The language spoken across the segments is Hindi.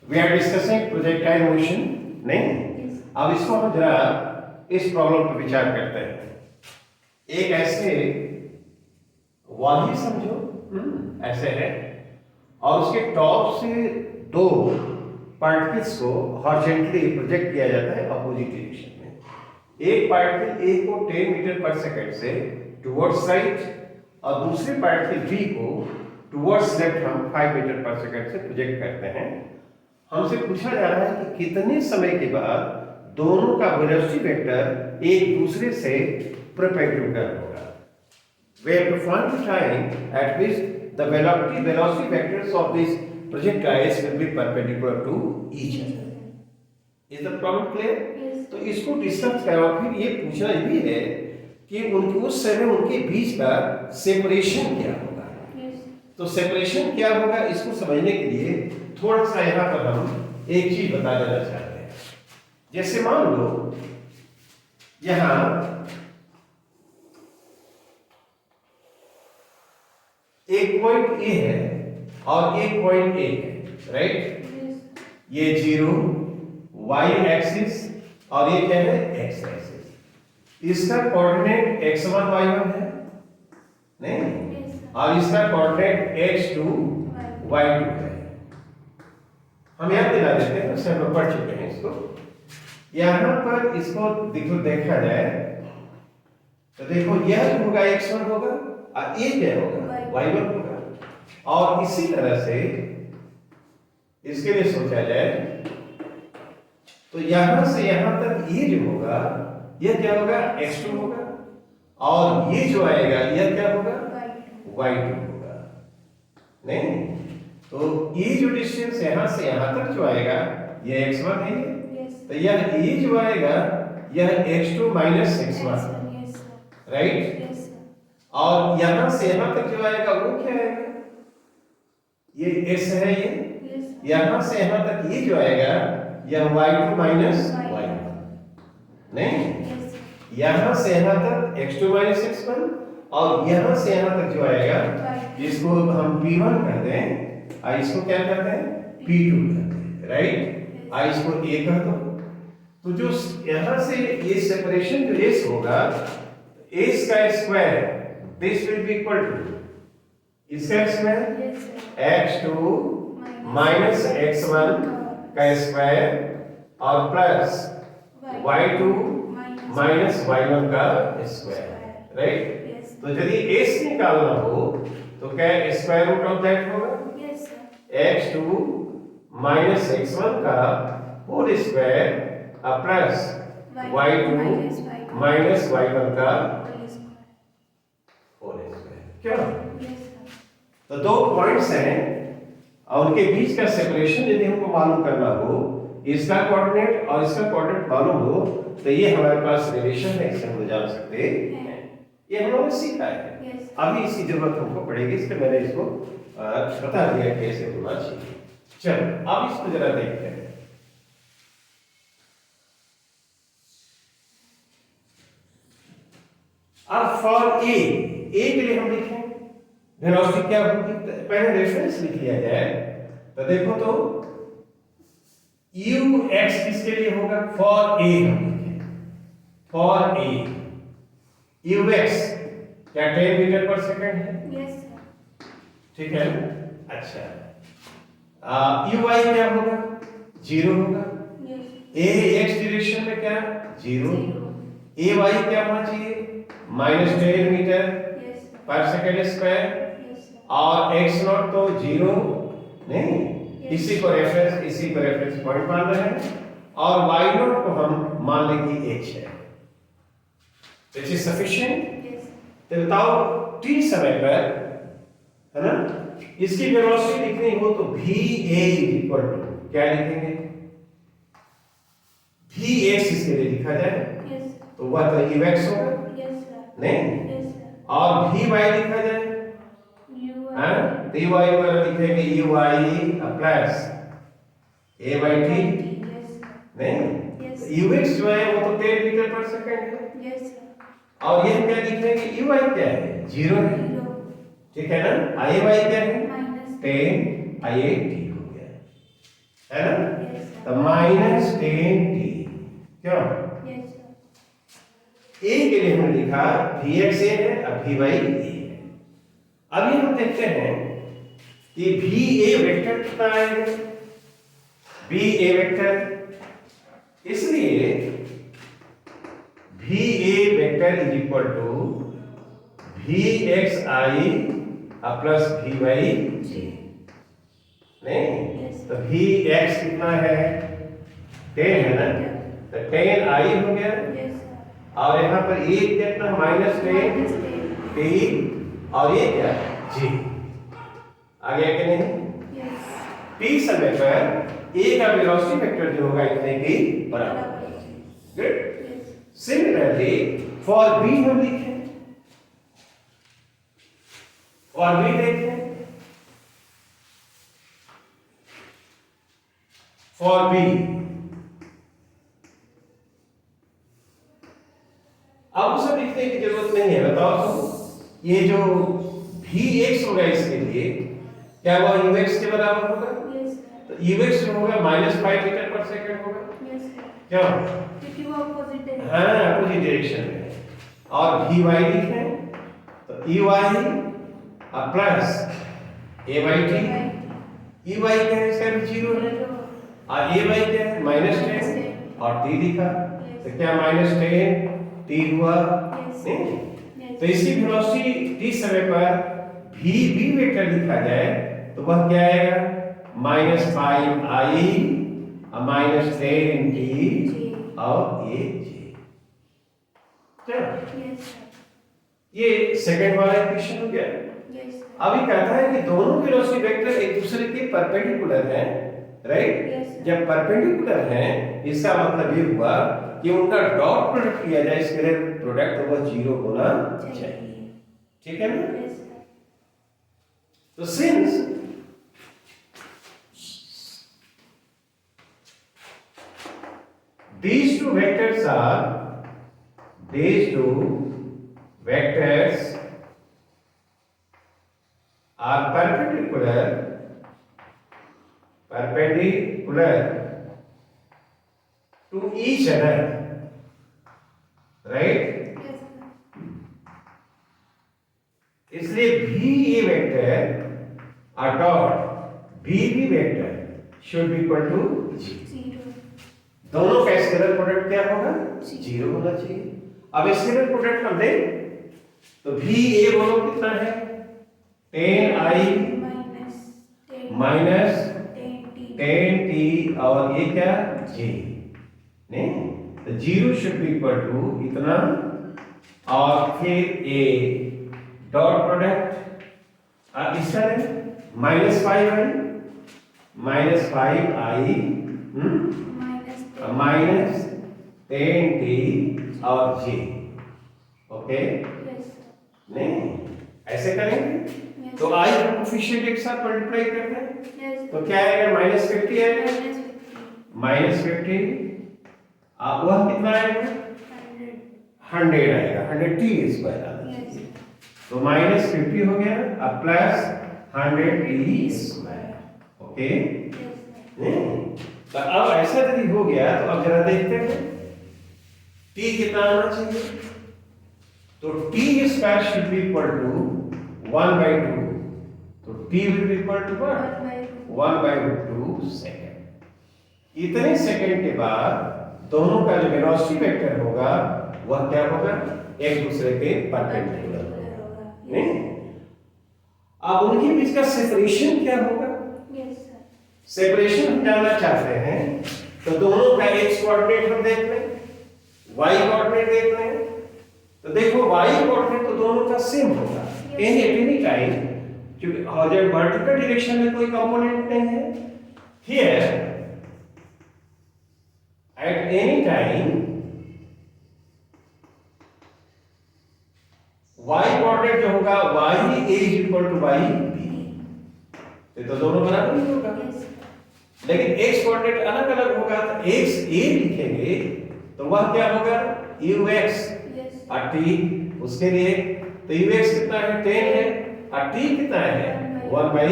We are discussing projectile motion, नहीं? अब इसको हम जरा इस प्रॉब्लम पर विचार करते हैं। एक ऐसे वॉल ही समझो, ऐसे है, और उसके टॉप से दो पार्टिकल्स को हॉरिजॉन्टली प्रोजेक्ट किया जाता है अपोजिट डायरेक्शन में। एक पार्टिकल ए को 10 मीटर पर सेकंड से टुवर्ड्स राइट और दूसरे पार्टिकल बी को टुवर्ड्स लेफ्ट हम 5 मीटर पर सेकंड से प्रोजेक्ट करते हैं। हमसे पूछा जा रहा है कि कितने समय के बाद दोनों का वेलोसिटी वेक्टर एक दूसरे से परपेंडिकुलर होगा। We have to find the time at which the velocity vectors of these projectiles will be perpendicular to each other. Is the problem clear? Yes. तो इसको डिस्कस करो। फिर ये पूछना भी है कि उनके उस समय उनके बीच का सेपरेशन क्या होगा। Yes. तो सेपरेशन क्या होगा इसको समझने के लिए थोड़ा सा यहाँ पर हम एक चीज बता देना चाहते हैं। जैसे मान लो यहाँ एक पॉइंट ए है और एक पॉइंट ए है, राइट? Yes. ये 0 y एक्सिस और ये क्या है x एक्सिस। इसका कोऑर्डिनेट x1 y1 है, नहीं? Yes. और इसका कोऑर्डिनेट x2 y2 है। हम याद दिला देते हैं, उससे हम पढ़ चुके हैं इसको। यहाँ पर इसको देखा जाए तो देखो यह जो होगा x1 होगा और ये क्या होगा y1 होगा। और इसी तरह से इसके लिए सोचा जाए तो यहां से यहां तक ये जो होगा यह क्या होगा x2 होगा और ये जो आएगा यह क्या होगा y2 होगा, नहीं? तो ये जो डिस्टेंस यहां से यहां तक जो आएगा यह x1 है। Yes. तो यह ये जो आएगा यह x2 minus x1, Yes. Right? Yes. और यहां से यहां तक जो आएगा वो क्या आएगा, ये x है ये। Yes. यहां से यहां तक ये जो आएगा यह y2 माइनस y1, नहीं? Yes. यहां से यहां तक x2 माइनस x1 और यहां से यहां तक जो आएगा इसको हम p1 कहते हैं और इसको क्या कहते हैं p2 कहते हैं, राइट? और इसको a कह दो। तो जो यहां से ये सेपरेशन जो s होगा a का square this will be equal to इसका square Yes. x2 minus x1 का स्क्वायर और प्लस y2 माइनस y1 का स्क्वायर, राइट? Yes. तो यदि s निकालना हो तो क्या स्क्वायर रूट ऑफ दैट होगा Yes. x2 माइनस x1 का whole square plus y2 minus y1 का होल स्क्वायर। क्या? तो दो पॉइंट्स हैं और उनके बीच का सेपरेशन यदि हमको मालूम करना हो, इसका कोऑर्डिनेट और इसका कोऑर्डिनेट मालूम हो तो ये हमारे पास रिलेशन है, इससे हम जान सकते हैं। ये हम लोगों ने सीखा है। Yes. अभी इसकी जरूरत हमको पड़ेगी, इसलिए मैंने इसको बता दिया कैसे होना चाहिए। चलो अब इसको जरा देखते हैं। अब फॉर ए के लिए हम लिखें वेलोसिटी क्या होगी, पहले रेफरेंस लिख लिया जाए। तो देखो तो u x किसके लिए होगा, फॉर ए हम लिखें, फॉर ए u x क्या 10 मीटर पर सेकंड है, Yes. ठीक है? अच्छा u y क्या होगा 0 होगा। Yes. a x डायरेक्शन में क्या 0, Zero. a y क्या होना चाहिए माइनस 10 मीटर Yes. पर सेकंड स्क्वायर Yes. और x नॉट तो 0 नहीं, इसी को रेफरेंस पॉइंट मान रहे हैं और y नॉट को हम मान लें कि h है। This is sufficient. Yes. तो बताओ t समय पर, है ना, इसकी वेलोसिटी लिखनी हो तो va इक्वल टू क्या लिखेंगे, vx इसके लिए लिखा जाए Yes. तो वह तो ux होगा, Yes, sir. नहीं? Yes, sir. और vy लिखा जाए You हाँ, are तो y वगैरह लिखेंगे uy plus a by t, Yes. नहीं? Yes. ux जो है वो तो 10 मीटर पर सेकंड है Yes, sir. और ये क्या लिखेंगे uy क्या है 0 है, Zero. ठीक है ना? iy क्या है Minus 10 ia t हो गया। है ना? तो माइनस 10t क्यों? ए के लिए हमने लिखा Vx ए है और Vy ए है। अभी हम देखते हैं कि Va वेक्टर कितना आएगा? Va वेक्टर, इसलिए Va vector is equal to Vxi plus Vy नहीं, तो Vx कितना है? 10 है ना? तो 10i हो गया, और यहाँ पर ये कितना माइनस 10 t, और ये क्या g आ गया कि नहीं? t समय पर a का वेलोसिटी वेक्टर जो होगा इतने के बराबर। गुड। सिमिलरली फॉर b हम लिखें, और b देखें, फॉर b अब उसे लिखने की जरूरत नहीं है। बताओ तो ये जो Vx होगा इसके लिए क्या वो Ux के बराबर होगा? तो Ux जो होगा -5 मीटर पर सेकंड होगा। क्यों? क्योंकि वो अपोजिट डायरेक्शन, हाँ अपोजिट डायरेक्शन में। और Vy लिखें तो Ey प्लस Ay Ey क्या है? इसका भी 0 है, और Ay क्या है? -10 और t लिखा, तो क्या -10 t हुआ? नहीं, तो इसकी वेलोसिटी t समय पर v वेक्टर लिखा जाए तो वह क्या आएगा? -5i और -10t और ये j। क्या ये सेकंड वाला इक्वेशन हो गया। अभी कहता है कि दोनों वेलोसिटी वेक्टर एक दूसरे के परपेंडिकुलर हैं, राइट? जब परपेंडिकुलर हैं इसका मतलब ये हुआ कि उनका डॉट प्रोडक्ट किया जाए, स्केलर प्रोडक्ट, तो वह 0 होना चाहिए। ठीक है ना? तो since these two vectors are perpendicular to each other, right? इसलिए VA वेक्टर और dot VB vector should be equal to 0। दोनों का स्केलर प्रोडक्ट क्या होगा? 0 होना चाहिए। अब स्केलर प्रोडक्ट हम दें तो VA बोलो कितना है? 10i माइनस 10t और ये क्या j, नहीं? तो 0 शुड बी इक्वल टू इतना, और फिर a डॉट प्रोडक्ट इसका है -5i माइनस 10t और j। ओके नहीं, ऐसे करेंगे तो i का कोफिशिएंट एक साथ मल्टीप्लाई करना है तो क्या आएगा? -50 आएगा, -50 वह कितना आएगा? 100 आएगा, 100t स्क्वायर आएगा। तो -50 हो गया, अब प्लस 100t स्क्वायर। ओके तो अब ऐसा यदि हो गया तो अब जरा देखते हैं t कितना आना चाहिए। तो t square should be equal to 1/2, तो t will be equal to what? 1/2 second. इतने सेकंड के बाद दोनों का जो वेलोसिटी वेक्टर होगा वह क्या होगा? एक दूसरे के परपेंडिकुलर होगा, नहीं? अब उनके बीच का सेपरेशन क्या होगा? सेपरेशन हम जानना चाहते हैं, तो दोनों का x कोऑर्डिनेट हम देख लें, y कोऑर्डिनेट देख लें। तो देखो y कोऑर्डिनेट तो दोनों का सेम होगा एनी टाइम, क्योंकि जब वर्टिकल डायरेक्शन में कोई कंपोनेंट नहीं है। Here at any time y coordinate जो होगा y a is equal to y b, तो दोनों बराबर नहीं होगा। लेकिन x कोऑर्डिनेट अलग अलग होगा, तो x a लिखेंगे तो वह क्या होगा? ux और t उसके लिए, तो ux कितना है? 10 है, और t कितना है? 1/2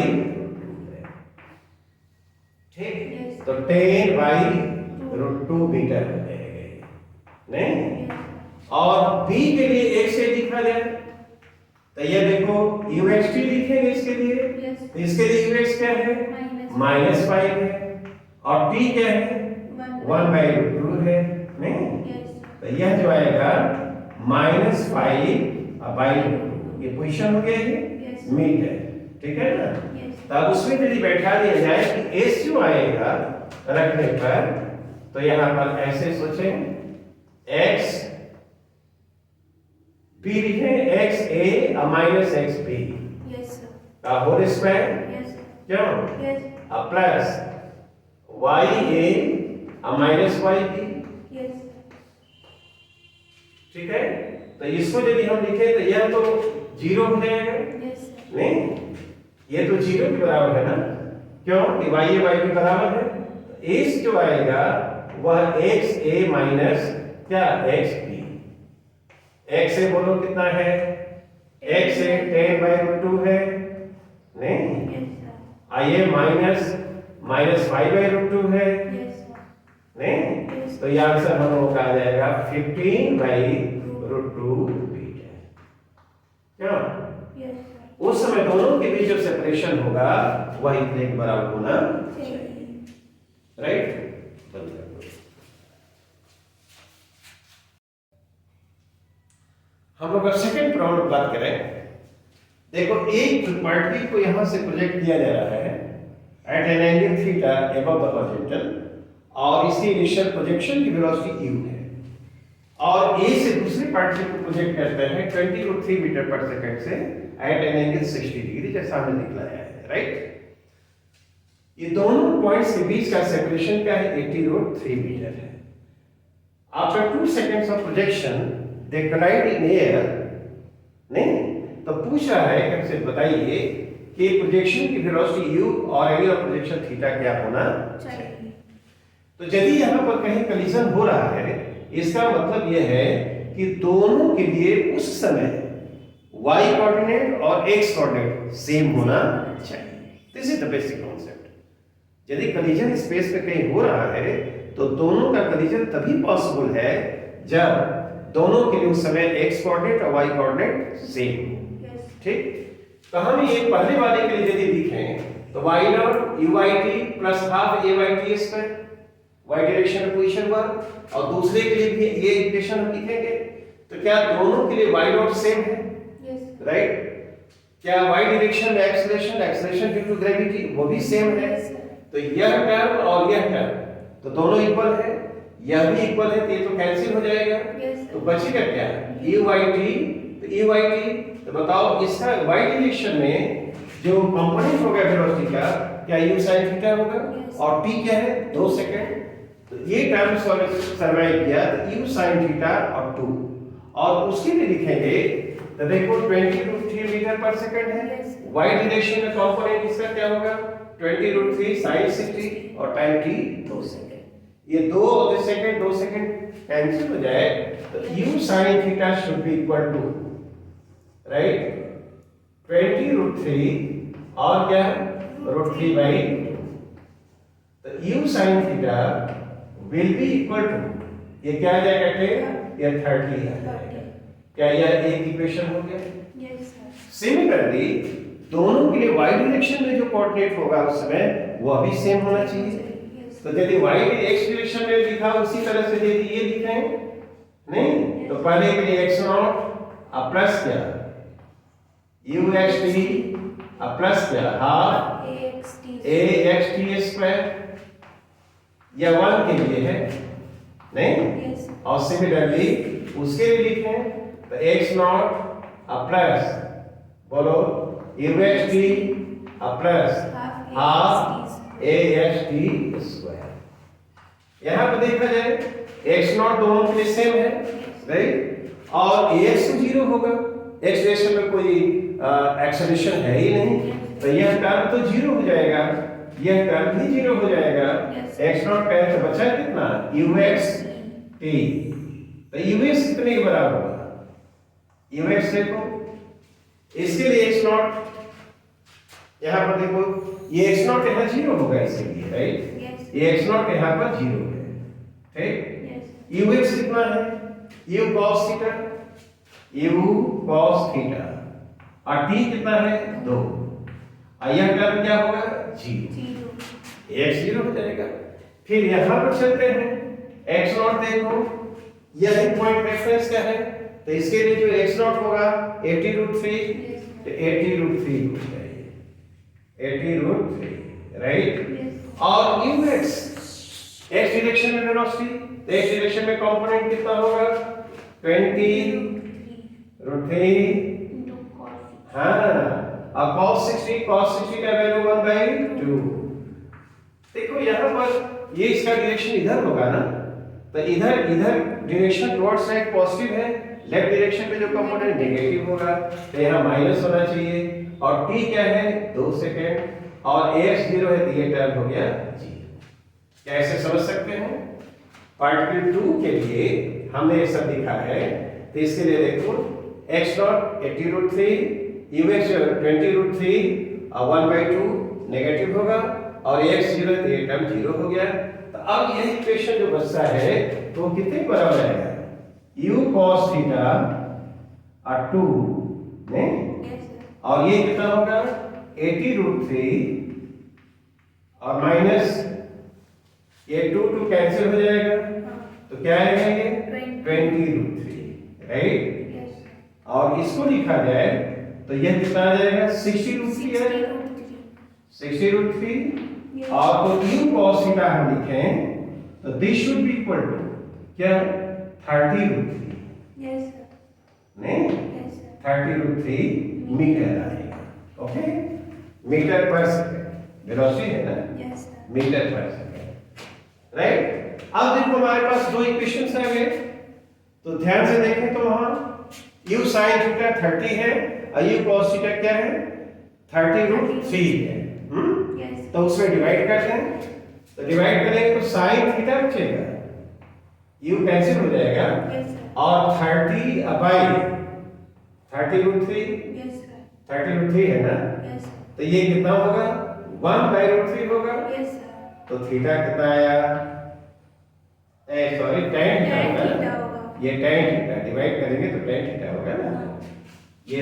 है। ठीक, Yes. तो 10/√2 मीटर हो जाएगा, नहीं? और b के लिए एक से लिखा जाए तो ये देखो uxt लिखेंगे इसके लिए, Yes. तो इसके लिए ux क्या है, -5 है, और t क्या है, 1/√2 है, नहीं? Yes. तो यह जो आएगा -5/√2, ये पोजीशन हो गया, ये Yes. मीट है, ठीक है ना? Yes. तो अब उसमें यदि बैठा दिया जाए कि s जो आएगा रखने पर, तो यहाँ पर ऐसे सोचें, x b लिखें, x a minus x b Yes, sir. का होल स्क्वायर, Yes, sir. क्यों, Yes. अब plus y a minus y b, Yes. ठीक है? तो इसको यदि हम लिखें तो यह तो 0 हो जाएगा, Yes, sir. नहीं? ये तो 0 के बराबर है ना, क्यों कि y a y b बराबर है, तो s जो आएगा वह x a माइनस क्या, x b, x a बोलो कितना है, x a 10/√2 है, नहीं? Yes, sir. I a minus 5/√2 है, Yes, sir. नहीं? Yes. तो ये आंसर हम लोग का आ जाएगा 15/√2 मीटर, क्या? Yes, sir. उस समय दोनों के बीच जो सेपरेशन होगा वह इतने के बराबर होना चाहिए, राइट? बंद कर दो। हम लोग सेकंड प्रॉब्लम की बात करें। देखो एक पार्टिकल को यहां से प्रोजेक्ट किया जा रहा है at an angle theta above the horizontal, और इसकी इनिशियल प्रोजेक्शन की वेलोसिटी u है, और a से दूसरे पार्टिकल को प्रोजेक्ट करते हैं 20√3 मीटर पर सेकंड से एट एन एंगल 60 डिग्री, जैसा हमने दिखलाया है, राइट? ये दोनों पॉइंट्स के बीच का सेपरेशन क्या है, 80√3 मीटर है। After 2 seconds of projection they collide in air, नहीं? तो पूछ रहा है कि हमसे बताइए कि प्रोजेक्शन की वेलोसिटी u और एंगल ऑफ प्रोजेक्शन थीटा क्या होना चाहिए। तो यदि यहाँ पर कहीं कलिजन हो रहा है, इसका मतलब यह है कि दोनों के लिए उस समय y कोऑर्डिनेट और x कोऑर्डिनेट सेम होना चाहिए। This is the basic concept. यदि कलिजन स्पेस में कहीं हो रहा है तो दोनों का कलिजन तभी पॉसिबल है जब दोनों के लिए उस समय x कोऑर्डिनेट और y कोऑर्डिनेट सेम हो, ठीक? तो हम ये पहले वाले के लिए यदि लिखें तो y not uyt plus half ayt square y direction में पोजीशन 1, और दूसरे के लिए भी ये इक्वेशन हम लिखेंगे, तो क्या दोनों के लिए y नॉट सेम है, Yes. राइट? क्या y डायरेक्शन में एक्सेलरेशन ड्यू टू ग्रेविटी वो भी सेम है, Yes, sir. तो यह टर्म और यह टर्म तो दोनों इक्वल है, यह भी इक्वल है, तो ये तो कैंसिल हो जाएगा, Yes, sir. तो बचेगा क्या, uyt, तो uyt, तो बताओ इसका y डायरेक्शन में जो कंपोनेंट होगा वेलोसिटी का, क्या u sin थीटा होगा, Yes. और t क्या है, 2 सेकंड, तो ये टर्म सर्वाइव किया, तो u sin थीटा और 2, और उसके लिए लिखेंगे तो देखो 20√3 मीटर पर सेकंड है, Yes. y डायरेक्शन में कंपोनेंट इसका क्या होगा, 20√3 sin 60, और टाइम t 2 सेकंड, ये 2 सेकंड कैंसिल हो जाए, तो u sin theta should be equal to, right, 20√3 और क्या, √3/2, तो u sin theta will be equal to, ये क्या आ जाएगा, 10, ये 30 आ जाएगा, क्या यह एक इक्वेशन हो गया? Yes, sir. सिमिलरली दोनों के लिए y डायरेक्शन में जो कोऑर्डिनेट होगा उस समय वह भी सेम होना चाहिए, Yes. तो यदि y x डायरेक्शन में लिखा उसी तरह से यदि ये लिखें, नहीं? तो पहले के लिए x नॉट अब प्लस क्या, uxt अब प्लस क्या, हाफ axt स्क्वायर, यह 1 के लिए है, नहीं? Yes. और सिमिलरली उसके लिए लिखें तो x नॉट अब प्लस, बोलो uxt अब प्लस हाफ axt स्क्वायर। यहाँ पर देखा जाए x नॉट दोनों के लिए सेम है, राइट, और ax तो 0 होगा, x डायरेक्शन में कोई एक्सेलरेशन है ही नहीं, तो यह टर्म तो 0 हो जाएगा, यह टर्म भी 0 हो जाएगा, x नॉट का तो बचा कितना, uxt, तो ux कितने के बराबर होगा, ux देखो, इसके लिए x नॉट यहाँ पर देखो ये एक्स नॉट यहाँ जीरो होगा इसके लिए, राइट? Yes. ये एक्स नॉट यहाँ पर जीरो है, ठीक? Yes. यू एक्स कितना है? You cos theta, you cos theta, और टी कितना है? 2। और यह टर्म क्या होगा? जीरो। Zero. एक्स जीरो हो जाएगा। फिर यहाँ पर चलते हैं, एक्स नॉट देखो, यही पॉइंट रेफरेंस का है, तो इसके लिए जो एक्स नॉट होगा 80√3, Yes. तो 80√3 हो जाएगी, 80√3, राइट? Yes. और यू एक्स डायरेक्शन में वेलोसिटी, तो एक्स डायरेक्शन में कंपोनेंट कितना होगा? 20√3, Into cos. हाँ, और cos 60 का वैल्यू 1/2। देखो यहाँ पर ये इसका डायरेक्शन इधर होगा ना, तो इधर डायरेक्शन टुवर्ड्स साइड पॉजिटिव है, लेफ्ट डायरेक्शन में जो कंपोनेंट नेगेटिव होगा, तो यहाँ माइनस होना चाहिए। और t क्या है? 2 सेकंड, और ax 0 है, तो ये टर्म हो गया 0। कैसे समझ सकते हैं? पार्टिकल 2 के लिए हमने ये सब लिखा है, तो इसके लिए देखो x नॉट 80√3, ux 20√3 और 1/2 नेगेटिव होगा, और x 0 है, तो ये टर्म 0 हो गया। तो अब यही इक्वेशन जो बचता है, तो वो कितने के बराबर आएगा? u cos थीटा और 2 नहीं, Yes, sir. और ये कितना होगा? 80√3 और माइनस ये 2 कैंसिल हो जाएगा, हाँ. तो क्या आएगा ये? 20. 20√3, राइट? Yes, sir. और इसको लिखा जाए तो यह कितना आ जाएगा? 60√3 है, 60√3. 60√3। Yes. और तो u cos थीटा हम लिखें तो this should be equal to क्या? 30√3 Yes, sir. नहीं, Yes, sir. 30√3 मीटर आएगा। Okay, metre per second velocity है ना, Yes, sir. Metre per second, right? अब देखो हमारे पास दो इक्वेशंस आ गए, तो ध्यान से देखें तो वहां u sin थीटा 30 है और u cos थीटा क्या है? 30√3 है। Yes. तो उसमें डिवाइड करते हैं, तो डिवाइड करेंगे तो sin थीटा बचेगा, u कैंसिल हो जाएगा, Yes, sir. और 30/30√3, Yes, sir. 30√3 है ना, Yes, sir. तो ये कितना होगा? 1/√3 होगा। Yes, sir. तो थीटा कितना आया? सॉरी, tan थीटा Tan होगा theta ना? होगा. ये tan थीटा डिवाइड करेंगे तो tan थीटा होगा ना। हाँ. ये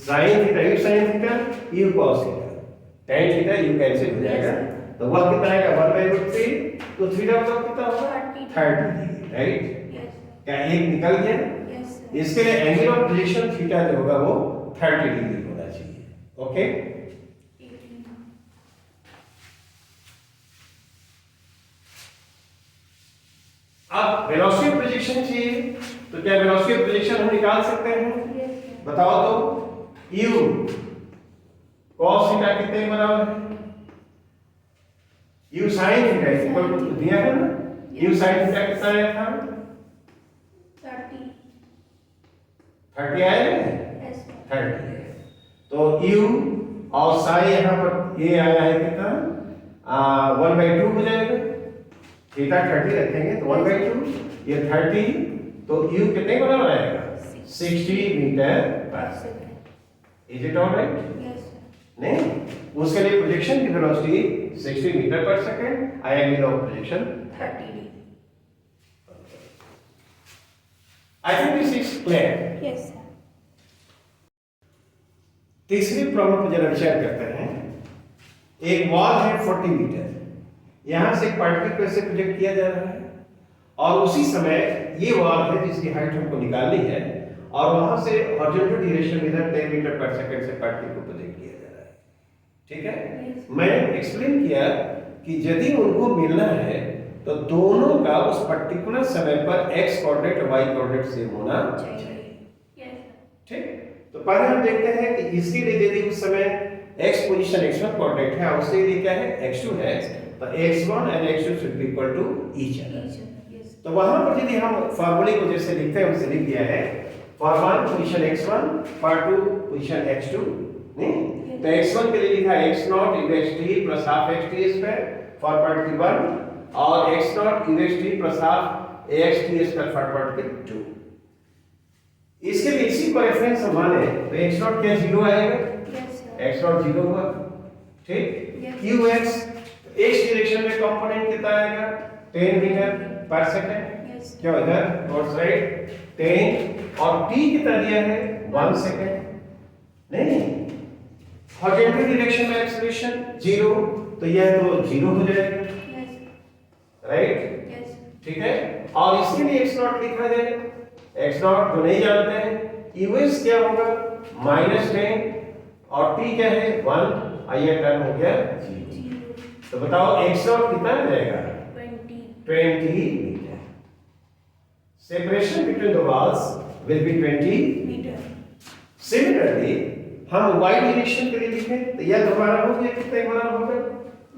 sin theta, u sin theta, u cos theta, tan theta u cancel हो जाएगा, Yes. तो वह कितना आएगा? 1/√3, तो थीटा का कितना होगा? 30. 30 डिग्री, राइट? Yes. क्या एक निकल गया? Yes, sir. इसके लिए एंगल ऑफ पोजीशन थीटा जो होगा वो 30 डिग्री होना चाहिए। ओके, 18. अब वेलोसिटी ऑफ प्रोजेक्शन चाहिए, तो क्या वेलोसिटी ऑफ प्रोजेक्शन हम निकाल सकते हैं? Yes, sir. बताओ तो, u cos थीटा कितने के बराबर है? u sin theta equal to दिया है ना, u sin थीटा कितना आया था? 30. 30 आया है, Yes, sir. 30 है। तो u और sin यहाँ पर ये आया है कितना? 1/2 हो जाएगा, थीटा 30 रखेंगे तो 1/2, ये 30, तो u कितने के बराबर आएगा? 60 मीटर पर Yes, second. sir. Is it alright? Yes, sir. नहीं, उसके लिए प्रोजेक्शन की velocity 60 metre per second, angle of projection 30 degree. I think this is clear. Yes, sir. तीसरी प्रॉब्लम पर जरा विचार करते हैं। एक वॉल है 40 मीटर, यहां से एक पार्टिकल को ऐसे प्रोजेक्ट किया जा रहा है, और उसी समय ये वॉल है जिसकी हाइट हमको निकालनी है, और वहां से हॉरिजॉन्टल डायरेक्शन इधर 10 मीटर पर सेकंड से पार्टिकल को प्रोजेक्ट किया जा रहा है। ठीक है, Yes. मैंने एक्सप्लेन किया कि यदि उनको मिलना है तो दोनों का उस पर्टिकुलर समय पर x कोऑर्डिनेट और y कोऑर्डिनेट सेम होना चाहिए। Yes, sir. ठीक, तो पहले हम देखते हैं कि इसके लिए यदि उस समय x पोजीशन x1 कोऑर्डिनेट है, उसके लिए क्या है? x2 है, तो x1 and x2 should be equal to each other. Each other. Yes. तो वहां पर यदि हम फार्मूले को जैसे लिखते हैं वैसे लिख दिया है, for 1 position x1, for 2 position x2, नहीं, तो x1 के लिए लिखा है x0 xt plus half xt square for particle 1, और x0 xt plus half axt square for particle 2। इसके लिए इसी को रेफरेंस हम माने तो x0 क्या 0 आएगा? Yes, sir. x0 0 हुआ, ठीक, Yes. qx x डायरेक्शन में कंपोनेंट कितना आएगा 10 मीटर पर सेकंड Yes. क्या इधर टुवर्ड्स राइट 10 और t कितना दिया है 1 सेकंड नहीं हॉरिजॉन्टल डायरेक्शन में एक्सेलरेशन 0 तो यह तो 0 हो जाएगा Yes. Right Yes. ठीक है और इसके लिए x नॉट लिखा जाए x नॉट जो नहीं जानते हैं us क्या होगा -10 और t क्या है 1 और ये टर्म हो गया 0 Zero. तो बताओ x नॉट कितना आ जाएगा 20. 20 metre separation between the walls will be 20 Meter. Similarly हम y डायरेक्शन के लिए लिखें तो यह दोबारा हो गया कितने गुना होगा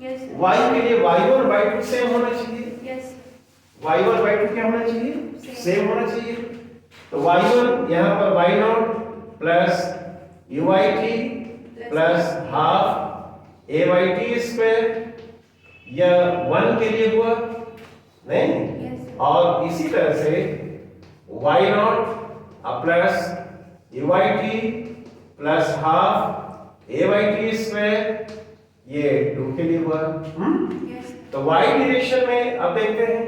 Yes. sir. y के लिए y1 y2 सेम होना चाहिए Yes. y1 y2 क्या होना चाहिए Same. सेम होना चाहिए तो y1 यहाँ पर y0 plus uyt plus half ayt square यह 1 के लिए हुआ नहीं Yes. sir. और इसी तरह से y0 plus uyt plus half ayt square ये 2 के लिए हुआ Yes. तो y डायरेक्शन में अब देखते हैं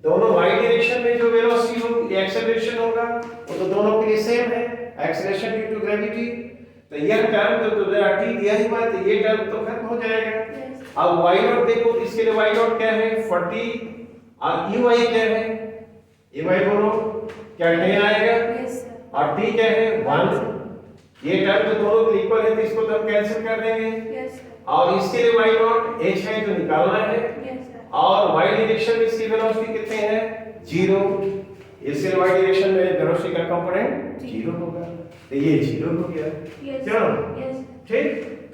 दोनों y डायरेक्शन में जो वेलोसिटी होगी एक्सेलरेशन होगा वो तो दोनों के लिए सेम है एक्सेलरेशन ड्यू टू ग्रेविटी तो यह टर्म जो जरा t दिया ही बात है ये टर्म तो खत्म हो जाएगा Yes. अब y0 देखो तो इसके लिए y0 क्या है 40 और ey क्या है ey बोलो क्या 10 आएगा Yes. sir. और t क्या है 1 ये टर्म तो दोनों के इक्वल है तो इसको तो हम कैंसिल कर देंगे Yes. sir. और इसके लिए y0 h है जो निकालना है Yes. sir. और y डायरेक्शन में इसकी वेलोसिटी कितने हैं 0 इसलिए y डायरेक्शन में वेलोसिटी का कंपोनेंट 0 होगा तो ये 0 हो गया Yes. चलो Yes. ठीक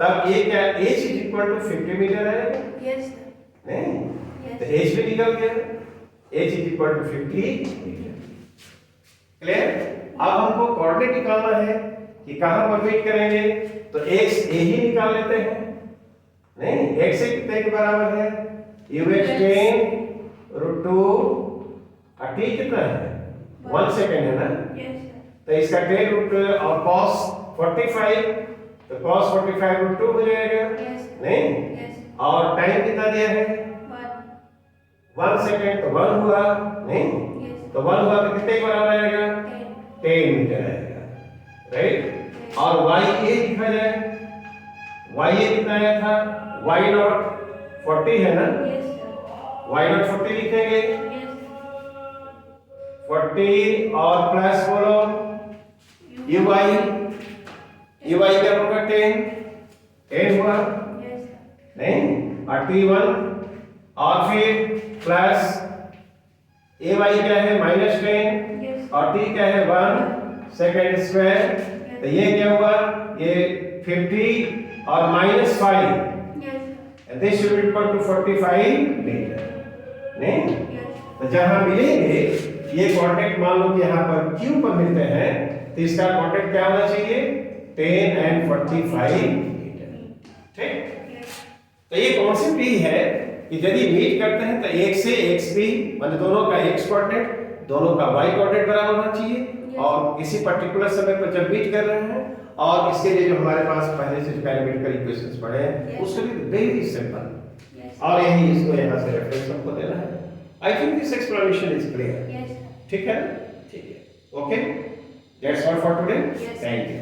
तब ये क्या h 50 मीटर आएगा Yes. sir. नहीं Yes. तो h भी निकल गया h 50 मीटर क्लियर अब हमको कोऑर्डिनेट निकालना है कि कहां पर मीट करेंगे तो x a ही निकाल लेते हैं नहीं x से कितने के बराबर है ux 10 √2 और t कितना है 1 सेकंड है ना Yes. sir. तो इसका 10 √2 और cos 45 तो cos 45 √2 हो जाएगा Yes. नहीं Yes. और टाइम कितना दिया है 1. 1 सेकंड तो 1 हुआ नहीं Yes. तो 1 हुआ तो कितने के बराबर आएगा 10. 10 मीटर आएगा राइट और y a लिखा जाए y a कितना आया था y नॉट 40 है ना Yes. sir. y नॉट 40 लिखेंगे Yes. 40 और प्लस बोलो uy uy क्या होगा 10 हुआ Yes. sir. नहीं और t1 और फिर प्लस ay क्या है -10 Yes. और t क्या है 1 सेकंड स्क्वायर तो ये क्या हुआ ये 50 और -5 Yes. sir. This should be equal to 45 metre नहीं Yes. तो जहां मिलेंगे ये कांटेक्ट मान लो कि यहाँ पर Q पर मिलते हैं तो इसका कांटेक्ट क्या होना चाहिए 10 एंड 45 मीटर ठीक Yes. तो ये कॉन्सेप्ट ही है कि यदि मीट करते हैं तो एक से x भी मतलब दोनों का x कोऑर्डिनेट दोनों का y कोऑर्डिनेट बराबर होना चाहिए और किसी पर्टिकुलर समय पर जब मीट कर रहे हैं और इसके लिए जो हमारे पास पहले से पैरामीट्रिकल इक्वेशंस पढ़े हैं उसके लिए वेरी सिंपल Yes. और यही इसको यहाँ से रेफरेंस हमको देना है I think this explanation is clear Yes. sir. ठीक है ठीक है okay that's all for today Yes. Thank you